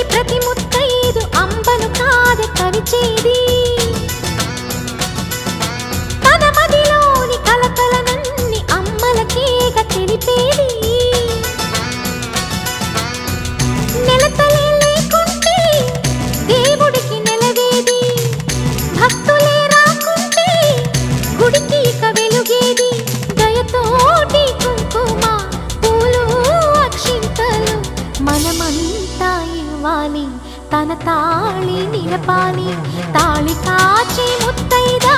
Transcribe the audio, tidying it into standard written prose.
ప్రతి ముత్తైదు అంబను కాదే కవిచేది తన మదిలోని కలకలనన్ని అమ్మలకేగ తెలిపేది నెలతలే లేకుంటే దేవుడికి నెలవేది భక్తులే రాకుంటే గుడికి ఇక వెలుగేది దయతోటి కుంకుమ పూలు అక్షింతలు మనమంతా ఇవ్వాలి తన తాళి నిలపాలి తాళి కాచి ముత్తైదా